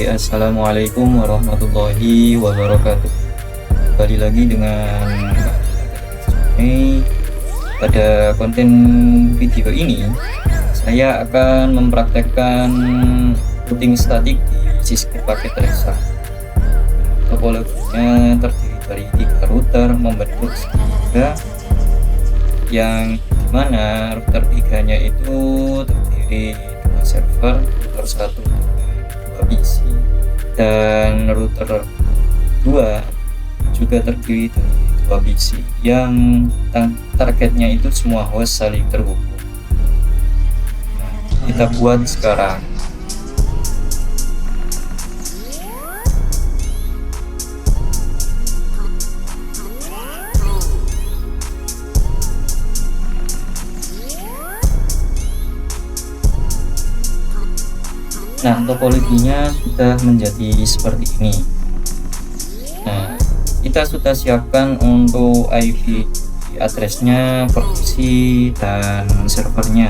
Assalamualaikum warahmatullahi wabarakatuh. Kembali lagi dengan ini. Pada konten video ini, saya akan mempraktekkan routing statik di Cisco paket Resa. Topologinya terdiri dari 3 router membentuk segitiga, yang dimana router 3-nya itu terdiri 2 server, router 1 PC, dan router 2 juga terdiri dari 2 PC yang targetnya itu semua host saling terhubung. Kita buat sekarang. Nah, topologinya sudah menjadi seperti ini. Nah, kita sudah siapkan untuk IP address-nya, proxy, dan servernya.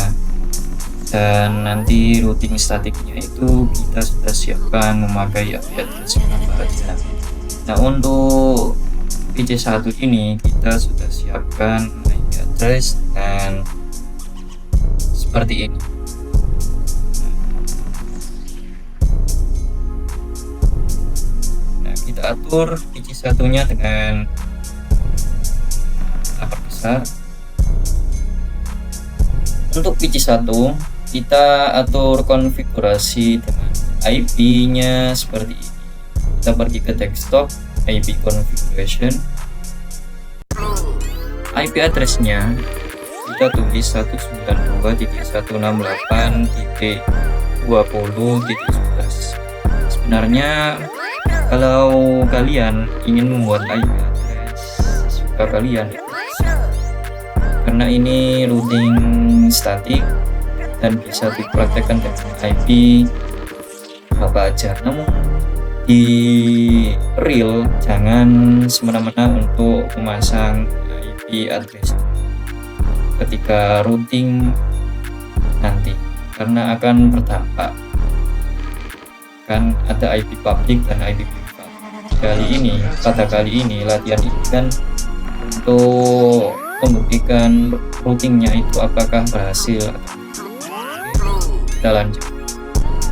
Dan nanti routing statiknya itu kita sudah siapkan memakai IP address saja. Nah, untuk PC1 ini kita sudah siapkan IP address dan seperti ini. Kita atur PC1 nya dengan apa besar. Untuk PC1 kita atur konfigurasi dengan IP nya seperti ini. Kita pergi ke desktop, IP configuration, IP address nya kita tulis 192.168.20.11. Sebenarnya kalau kalian ingin membuat IP address suka kalian, karena ini routing statik dan bisa dipraktekkan dengan IP apa aja. Namun di real jangan semena-mena untuk memasang IP address ketika routing nanti, karena akan berdampak. Kan ada IP public dan IP privat. Pada kali ini latihan ini kan untuk membuktikan routingnya itu apakah berhasil atau tidak. Kita lanjut.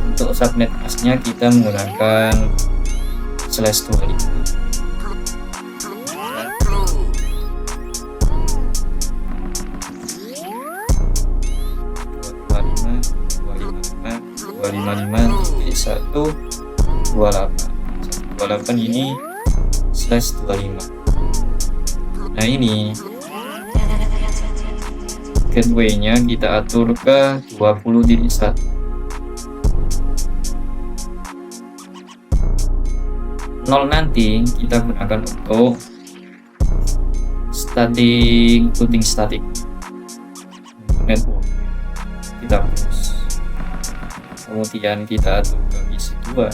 Untuk subnet masknya kita menggunakan /25. Satu 28 ini /25. Nah, ini gateway-nya kita atur ke 20.1. Nol nanti kita gunakan untuk routing statik network. Kita hapus. Kemudian kita atur ke PC2.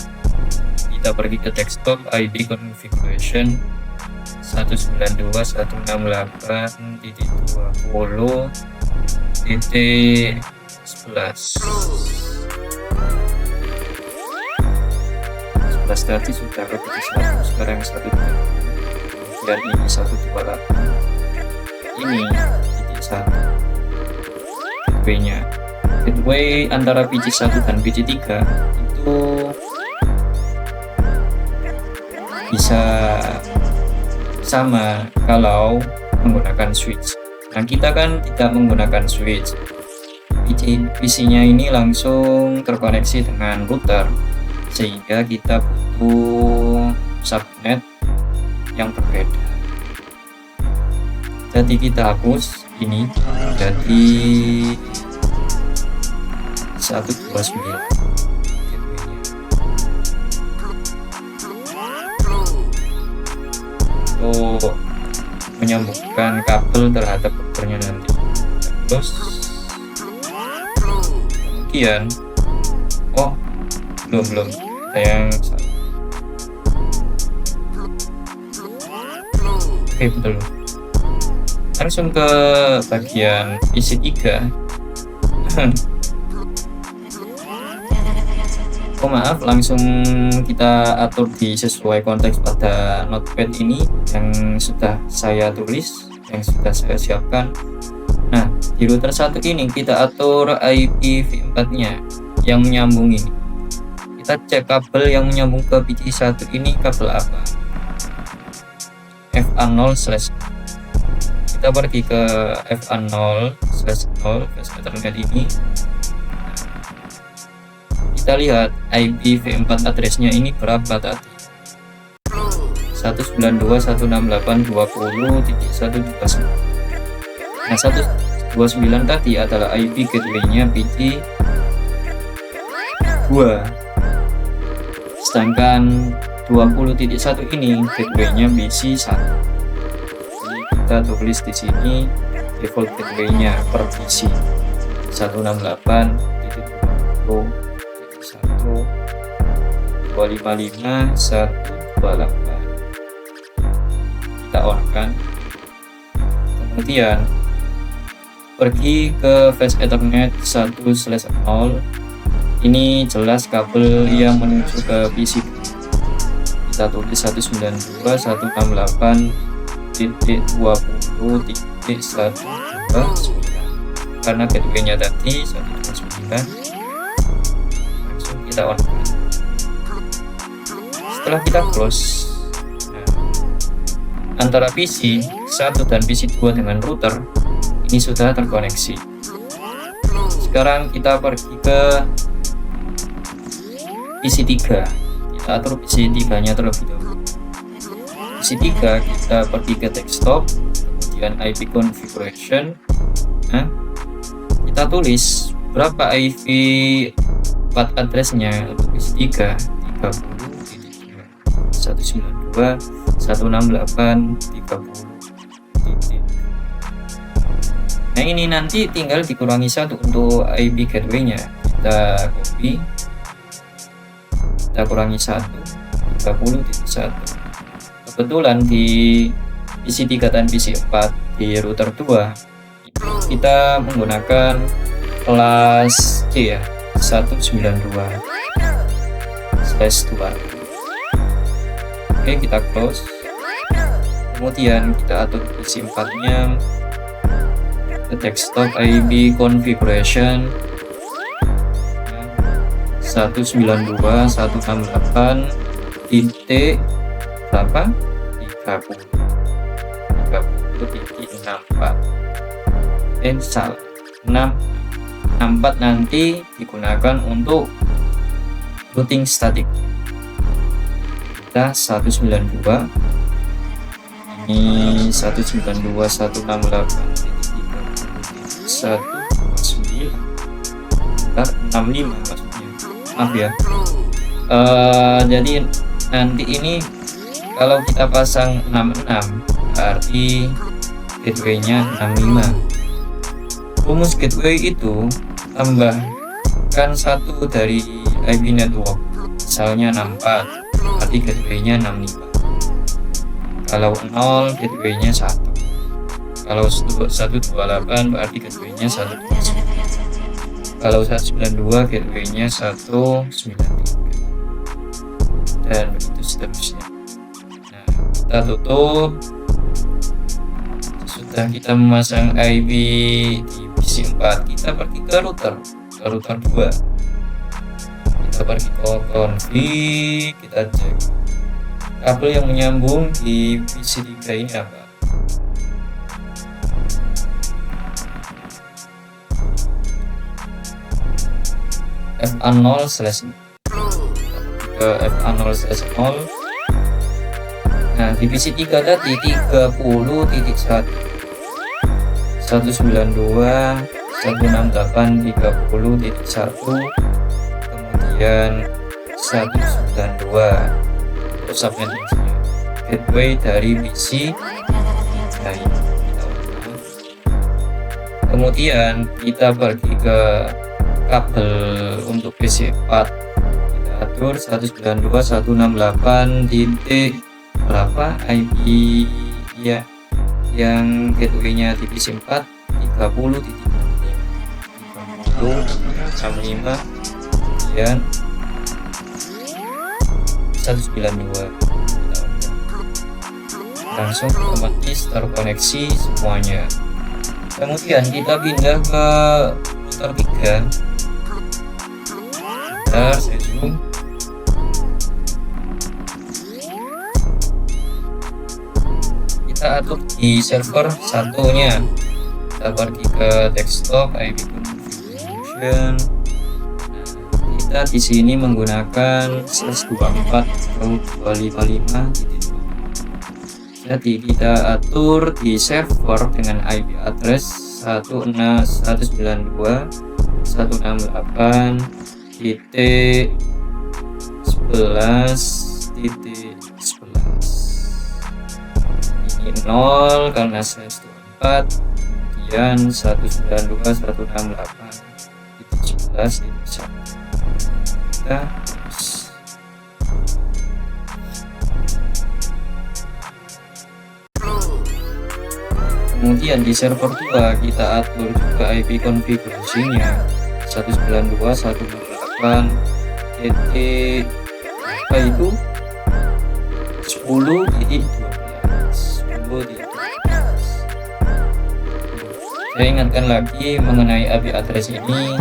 Kita pergi ke desktop, IP configuration 192.168.20.11. 11 tadi sudah ke PC1, sekarang 1.2. Kemudian ini 128. Ini PC1 gateway-nya. Gateway antara PC1 dan PC3 itu bisa sama kalau menggunakan switch. Nah, kita kan tidak menggunakan switch. PC-nya ini langsung terkoneksi dengan router, sehingga kita butuh subnet yang berbeda. Jadi kita hapus ini, jadi 129 untuk menyambungkan kabel terhadap routernya nanti. Terus kemudian belum yang betul, langsung ke bagian PC3. Oh maaf, langsung kita atur di sesuai konteks pada notepad ini yang sudah saya tulis, yang sudah saya siapkan. Nah, di router 1 ini kita atur IPv4-nya yang menyambung ini. Kita cek kabel yang menyambung ke PC1 ini kabel apa? FA0/0. Kita pergi ke FA0/0 Fast Ethernet ini. Kita lihat IPv4 addressnya ini berapa tadi, 192.168.20.129. Nah, 129 tadi adalah IP gateway-nya PC 2, sedangkan 20.1 ini gateway-nya PC 1. Jadi kita tulis di sini default gateway-nya per PC 168.1.255.128. Kita on kan. Kemudian pergi ke Fast Ethernet 1/0. Ini jelas kabel yang menuju ke PC. Kita tulis 192.168.20.129 karena gateway-nya tadi 129. Langsung kita on. Setelah kita close, antara PC 1 dan PC 2 dengan router ini sudah terkoneksi. Sekarang kita pergi ke PC 3. Kita atur PC 3-nya terlebih dahulu. PC 3 kita pergi ke desktop, kemudian IP configuration. Nah, kita tulis berapa IP port address-nya untuk PC 3, 30.192.168.30. Nah, ini nanti tinggal dikurangi 1 untuk IP gateway-nya. Kita copy, kita kurangi 1, 30.1. Kebetulan di PC 3 dan PC 4 di router 2 kita menggunakan kelas C ya, 192/2. Oke, kita close. Kemudian kita atur PC 4-nya ke desktop, IP configuration 192.168 titik berapa? 30.64. Salah, 64 nanti digunakan untuk routing statik. Kita 192, ini 192.168.129, 65 maksudnya, maaf ya. Jadi nanti ini kalau kita pasang 66 berarti gateway-nya 65. Rumus gateway itu tambahkan 1 dari IP network, misalnya 64 berarti gateway-nya 65. Kalau 0 gateway-nya 1. Kalau 128 berarti gateway-nya 129. Kalau 192 gateway-nya 193. Dan begitu seterusnya. Nah, kita tutup. Sudah kita memasang IP di PC 4, kita pergi ke router 2. Kita pergi ke config, kita cek kabel yang menyambung di PC 3 ini apa. FA0/0 ke FA0/0. Nah, di PC 3 tadi 30.1 192.168.30.1, kemudian 192 untuk subnetnya, gateway dari PC. Nah, ini kita ulang. Kemudian kita pergi ke kabel untuk PC 4, kita atur 192.168 titik berapa IP ya, yang gateway-nya di PC 4 30.65, kemudian 192. Langsung otomatis terkoneksi semuanya. Kemudian kita pindah ke router 3. Bentar, saya zoom. Kita atur di server satunya. Kita pergi ke desktop, IP configuration. Kita di sini menggunakan /24/255. Jadi kita atur di server dengan IP address 192.168.11.11. Ini 0 karena /24, kemudian 192.168.11.1. Kita terus. Kemudian di server 2 kita atur juga IP konfigurasinya 192.168 apa itu 10.12. Saya ingatkan lagi mengenai IP address ini,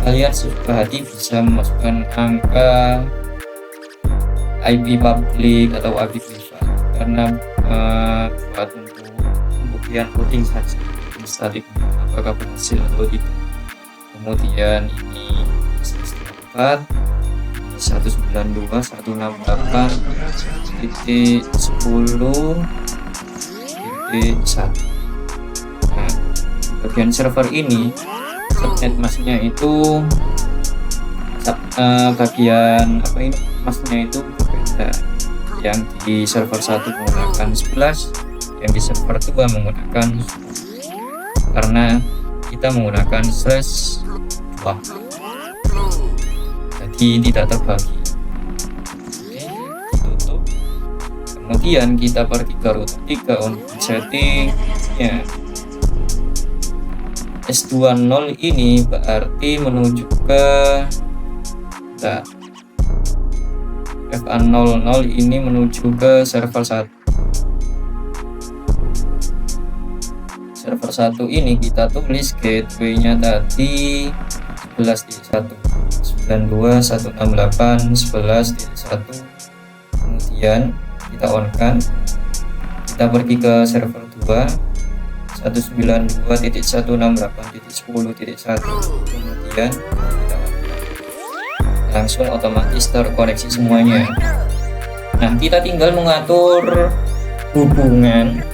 kalian suka hati bisa memasukkan angka IP public atau IP privat karena buat kemudian routing saja statik apakah berhasil atau tidak. Kemudian ini 192.168.10.1. Nah, bagian server ini subnet masknya itu bagian apa ini masknya itu berbeda. Yang di server 1 menggunakan 11, yang di server 2 menggunakan 10, karena kita menggunakan /2, jadi tidak terbagi. Oke, ditutup. Kemudian kita pergi ke router 3 untuk setting ya. S20 ini berarti menuju ke FA00 ini menuju ke server 1. Server 1 ini kita tulis gateway-nya tadi 11.1 92.168.11.1. Kemudian kita on kan, kita pergi ke server 2 192.168.10.1. kemudian kita langsung otomatis terkoneksi semuanya. Nah, kita tinggal mengatur hubungan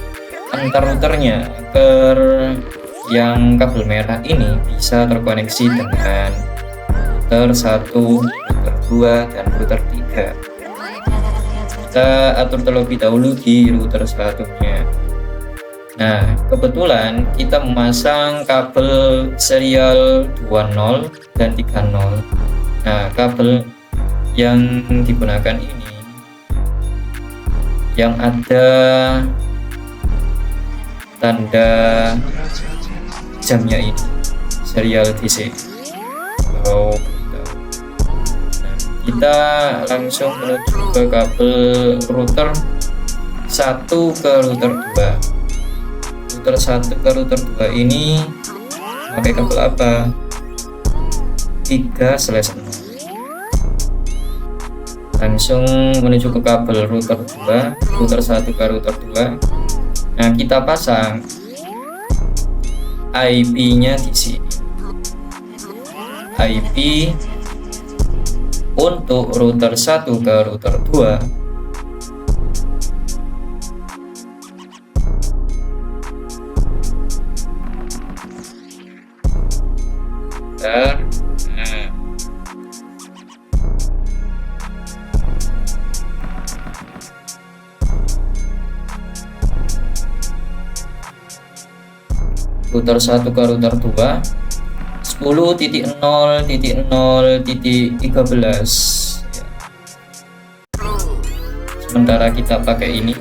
antar routernya agar yang kabel merah ini bisa terkoneksi dengan router 1, router 2, dan router 3. Kita atur terlebih dahulu di router satunya. Nah, kebetulan kita memasang kabel serial 20 dan 30. Nah, kabel yang digunakan ini yang ada tanda jamnya ini, serial DC. Nah, kita langsung menuju ke kabel router 1 ke router 2. Router 1 ke router 2 ini pakai kabel apa? 3/0. Langsung menuju ke kabel router 2, router 1 ke router 2. Nah, kita pasang IP-nya di sini. IP untuk router 1 ke router 2 router 1 ke router 2 10.0.0.13. Sementara kita pakai ini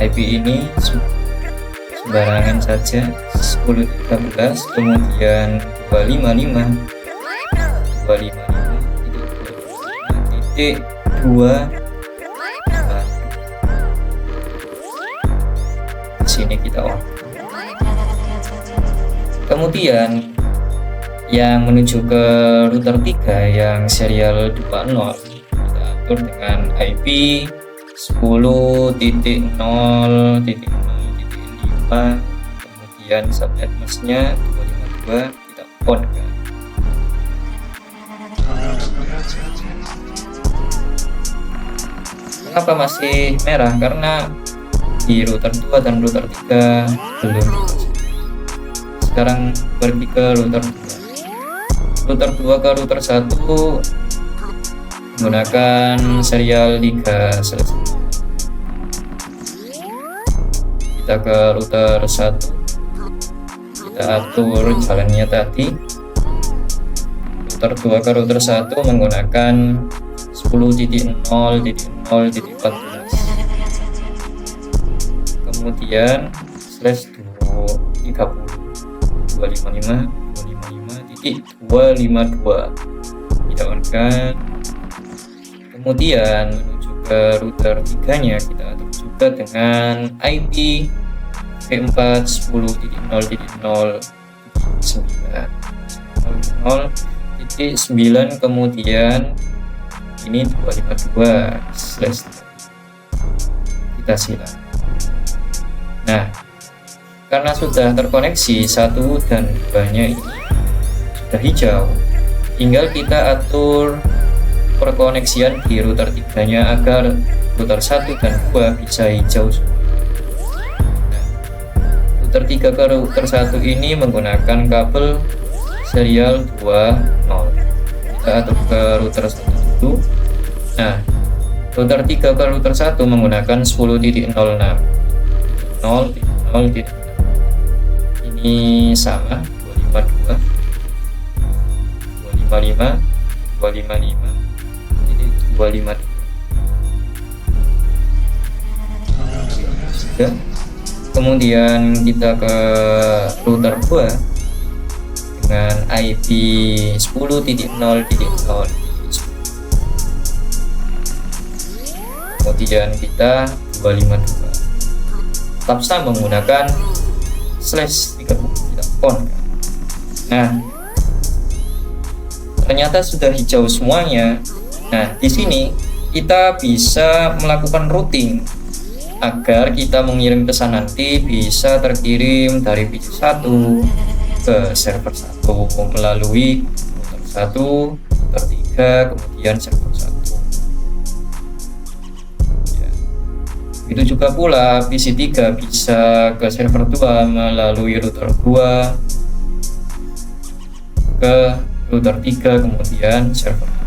IP ini sembarangan saja 10.13, kemudian 255.255.2.2 2. Nah, di sini kita on. Kemudian yang menuju ke router 3 yang serial 20 kita atur dengan IP 10.0.0.5, kemudian subnet masknya 252 kita on kan. Kenapa masih merah? Karena di router 2 dan router 3 belum. Sekarang pergi ke router 2. Router 2 ke router 1 menggunakan serial 3 selesai. Kita ke router 1, kita atur jalannya tadi. Router 2 ke router 1 menggunakan 10.0.0.14, kemudian slash 255.255.252 kita on kan. Kemudian menuju ke router 3 nya kita atur juga dengan IP V4 10.0.0.9, kemudian ini 252/, kita silang. Nah, karena sudah terkoneksi 1 dan 2 nya ini sudah hijau, tinggal kita atur perkoneksian di router 3 nya agar router 1 dan 2 bisa hijau semua. Nah, router 3 ke router 1 ini menggunakan kabel serial 20. Kita atur ke router 1 dulu. Nah, router 3 ke router 1 menggunakan 10.06 0.0. Ini sama 255 255 kemudian kita ke router 2 dengan IP 10.0.0, kemudian kita 252 tetap sama menggunakan slash 30 kita on. Nah, ternyata sudah hijau semuanya. Nah, di sini kita bisa melakukan routing agar kita mengirim pesan nanti bisa terkirim dari PC 1 ke server 1 melalui router 1, router 3, kemudian server 1. Itu juga pula PC 3 bisa ke server 2 melalui router 2 ke router 3, kemudian server 2.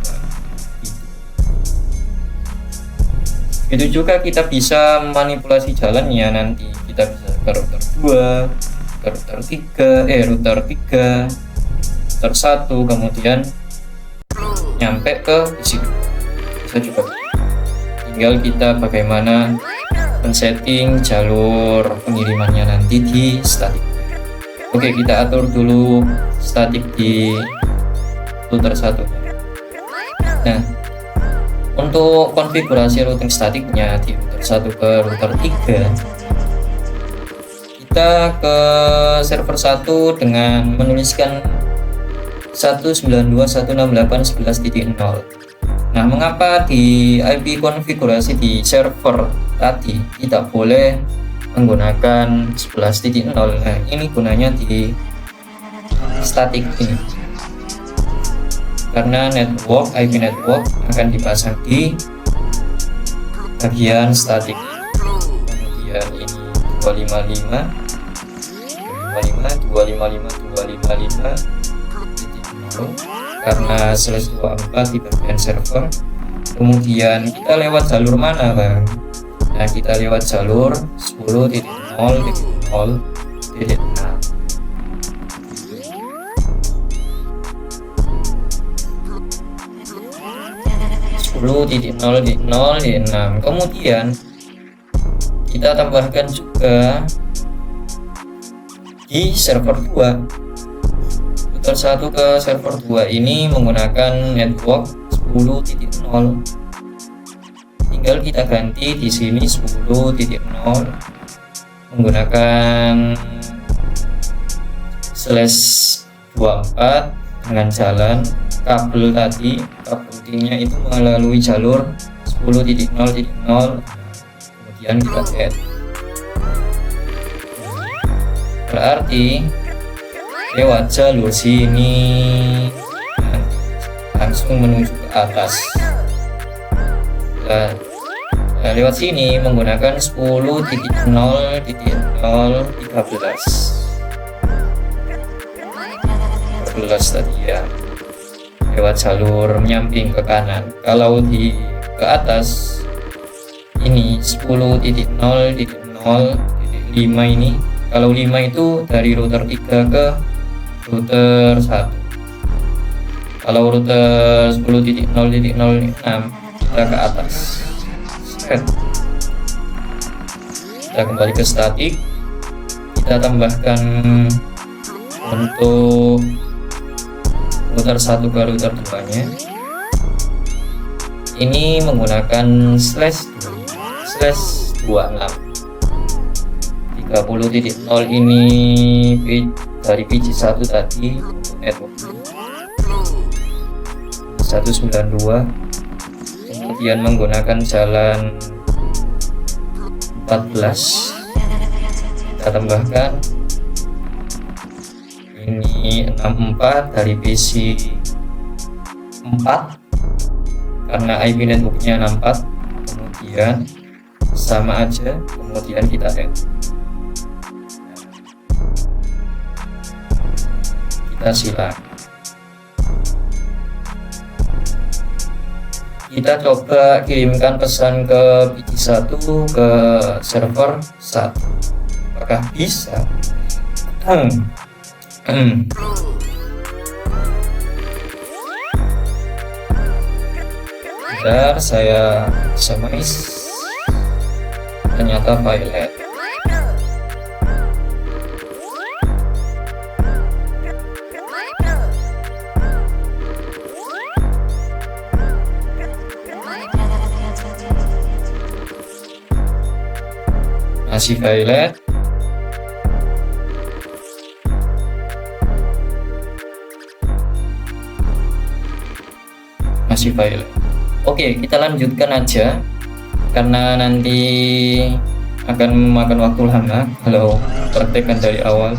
Itu juga kita bisa manipulasi jalannya, nanti kita bisa ke router 2, ke router 3, router 1, kemudian nyampe ke PC 2. Bisa juga. Tinggal kita bagaimana men-setting jalur pengirimannya nanti di statik. Oke, kita atur dulu statik di router 1. Nah, untuk konfigurasi routing statiknya di router 1 ke router 3, kita ke server 1 dengan menuliskan 192.168.11.0. Nah, mengapa di IP konfigurasi di server tadi tidak boleh menggunakan 11.0? Nah, ini gunanya di statik ini, karena IP network akan dipasang di bagian statik. Kemudian ini 255 karena slash 24 di bagian server. Kemudian kita lewat jalur mana, Bang? Nah, kita lewat jalur 10.0.0.6. 10.0.0.6. Kemudian kita tambahkan juga di server 2. Router 1 ke server 2 ini menggunakan network 10.0. tinggal kita ganti di sini 10.0 menggunakan /24 dengan jalan kabel tadi, kabel routingnya itu melalui jalur 10.0.0, kemudian kita add. Berarti lewat jalur sini langsung menuju ke atas. Lewat sini menggunakan 10.0.013 tadi ya, lewat jalur menyamping ke kanan. Kalau di ke atas ini 10.0.0.5 ini, kalau 5 itu dari router 3 ke router 1. Kalau router 10.0.06 kita ke atas. Kita kembali ke statik, kita tambahkan untuk router 1 ke router 2 nya ini menggunakan /26 30.0 ini dari PG1 tadi network 192, kemudian menggunakan jalan 14 kita tambahkan ini 64 dari PC 4 karena IP networknya 64, kemudian sama aja, kemudian kita add. Kita silang, kita coba kirimkan pesan ke PC1 ke server 1, apakah bisa? Bentar, saya summarize, ternyata pilot. Masih pilot. Masih pilot. Oke, kita lanjutkan aja karena nanti akan memakan waktu lama kalau praktekkan dari awal.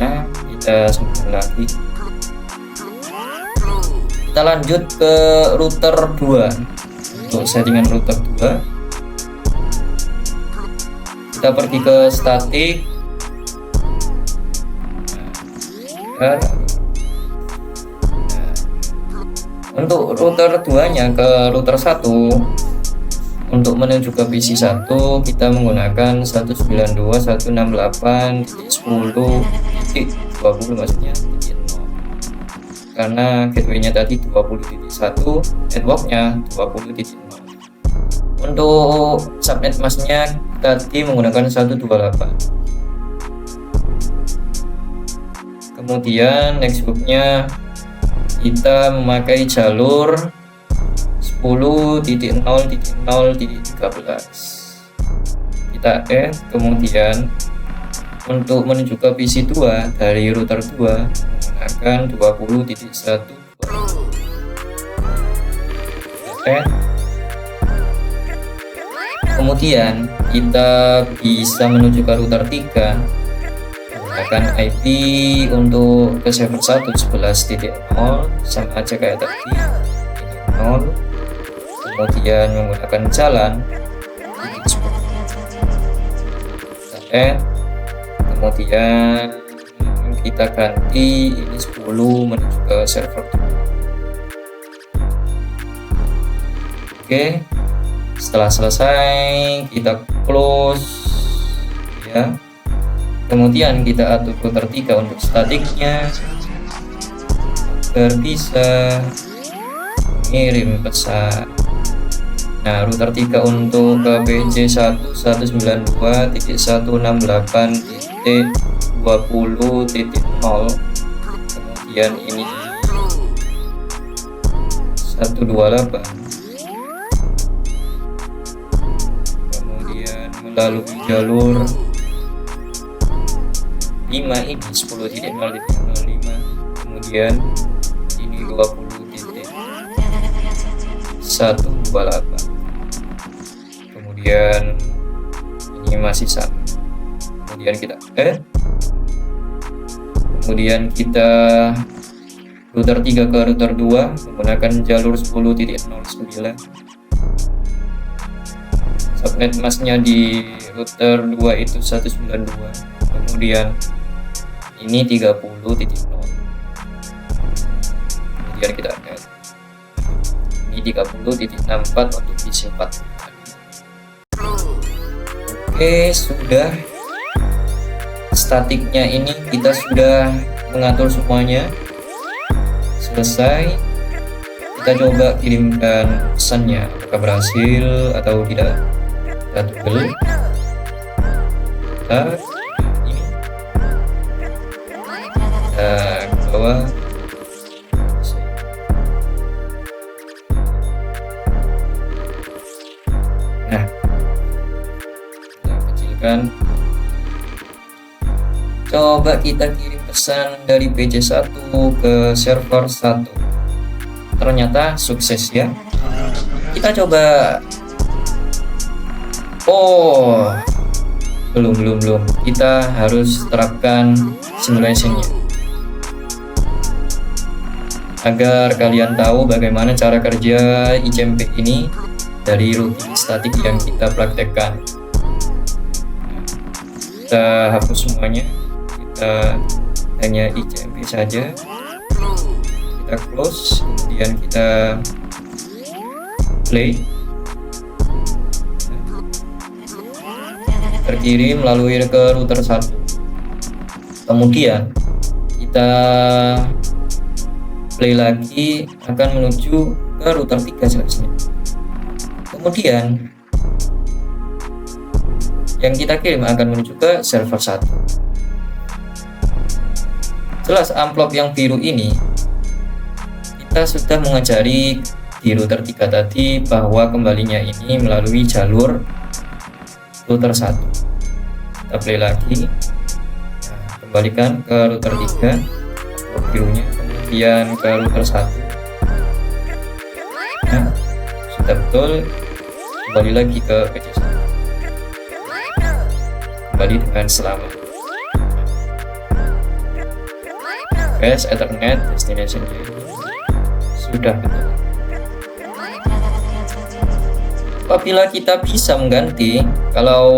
Nah, kita sambung lagi. Kita lanjut ke router 2. Untuk settingan router 2, kita pergi ke statik. Untuk router 2 nya ke router 1, untuk menuju ke PC 1 kita menggunakan 192.168.10.20 maksudnya 0, karena gateway nya tadi 20.1, networknya 20.0. Untuk subnet masknya tadi menggunakan 128. Kemudian next booknya kita memakai jalur 10.0.0.13. Kita add, kemudian untuk menuju ke PC 2 dari router 2 menggunakan 20.1. Kemudian kita bisa menuju ke router 3 menggunakan IP untuk ke server 1 11.0 sama aja kayak tadi 0, kemudian menggunakan jalan kemudian kita ganti ini 10 menuju ke server 2. Oke, setelah selesai kita close ya. Kemudian kita atur router 3 untuk statiknya agar bisa mengirim pesan. Nah, router 3 untuk ke PC 1 192.168.20.0, kemudian ini 128, kemudian melalui jalur 5 ini 10.0.05, kemudian ini 20.128, kemudian ini masih sama, kemudian kita router 3 ke router 2 menggunakan jalur 10.09. Subnet masknya di router 2 itu 192, kemudian ini 30.0, kemudian kita add ini 30.64 untuk PC 4. Oke, sudah. Statiknya ini kita sudah mengatur semuanya. Selesai. Kita coba kirimkan pesannya, apakah berhasil atau tidak. Kita tunggu. Ini kita ke bawah. Nah, kita kecilkan. Coba kita kirim pesan dari PC1 ke server 1. Ternyata sukses ya. Kita coba. Oh, belum. Kita harus terapkan simulasinya agar kalian tahu bagaimana cara kerja ICMP ini dari routing statik yang kita praktekkan. Kita hapus semuanya. Kita hanya ICMP saja, kita close, kemudian kita play. Terkirim melalui ke router 1, kemudian kita play lagi, akan menuju ke router 3 jelasnya. Kemudian yang kita kirim akan menuju ke server 1. Jelas amplop yang biru ini kita sudah mengajari di router 3 tadi bahwa kembalinya ini melalui jalur router 1. Kita play lagi. Nah, kembalikan ke router 3 amplop birunya, kemudian ke router 1. Nah, sudah betul. Kembali lagi ke PC1. Kembali dengan selamat. Guys, Ethernet destination sudah betul. Apabila kita bisa mengganti, kalau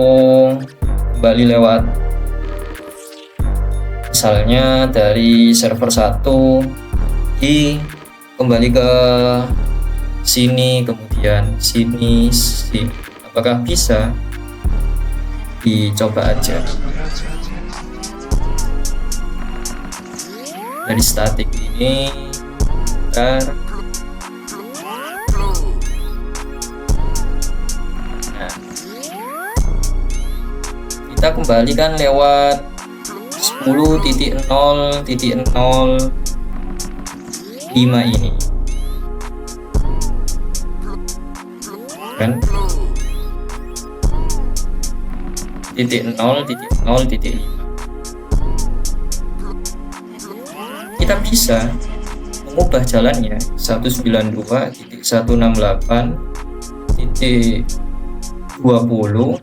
kembali lewat misalnya dari server 1 kembali ke sini, kemudian sini, apakah bisa? Dicoba aja. Dari statik ini nah, kita kembalikan lewat 10.0.05 ini kan, .0.0.5 kita bisa mengubah jalannya 192.168.20.0,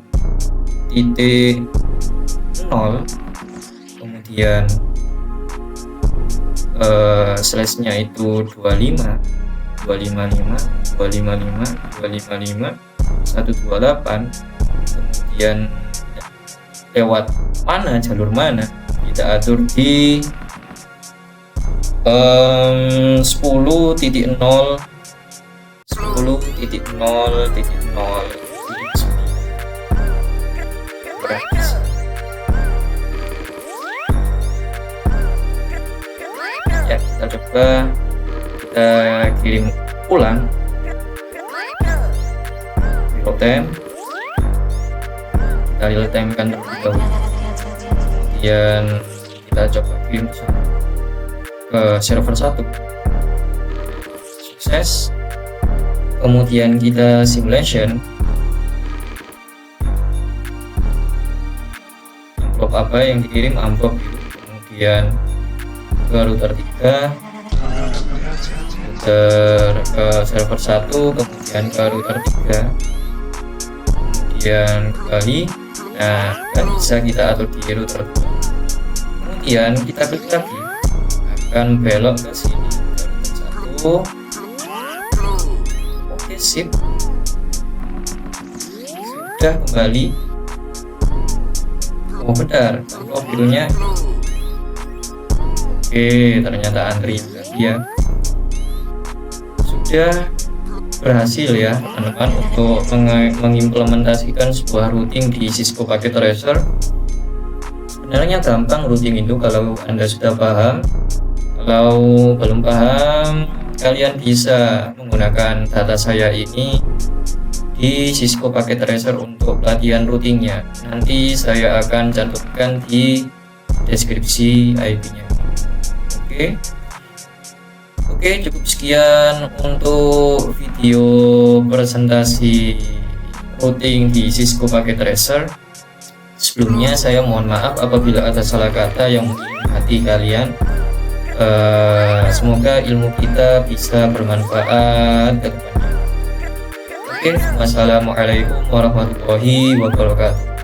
kemudian slashnya itu 25, 255, 255, 255, 128, kemudian lewat mana, jalur mana kita atur di 10.0 ya, kita coba kita kirim ulang real time, kita real time kan terlebih dahulu, kemudian kita coba kirim ke server 1. Sukses. kemudian kita simulation, amplop apa yang dikirim, amplop itu, kemudian ke router 3, ke server 1, kemudian ke router 3, kemudian kembali. Nah, kan bisa kita atur di router 2. Kemudian kita klik lagi, akan belok ke sini ke router 1. Oke, sip, sudah kembali. Oh benar, amplop birunya. Oke, ternyata antri ya. Sudah berhasil ya teman-teman untuk mengimplementasikan sebuah routing di Cisco Packet Tracer. Sebenarnya gampang routing itu kalau Anda sudah paham. Kalau belum paham, kalian bisa menggunakan data saya ini di Cisco Packet Tracer untuk pelatihan routingnya. Nanti saya akan cantumkan di deskripsi IP-nya. Oke, cukup sekian untuk video presentasi routing di Cisco Packet Tracer. Sebelumnya saya mohon maaf apabila ada salah kata yang menyinggung hati kalian. Semoga ilmu kita bisa bermanfaat ke depannya. Oke, wassalamualaikum warahmatullahi wabarakatuh.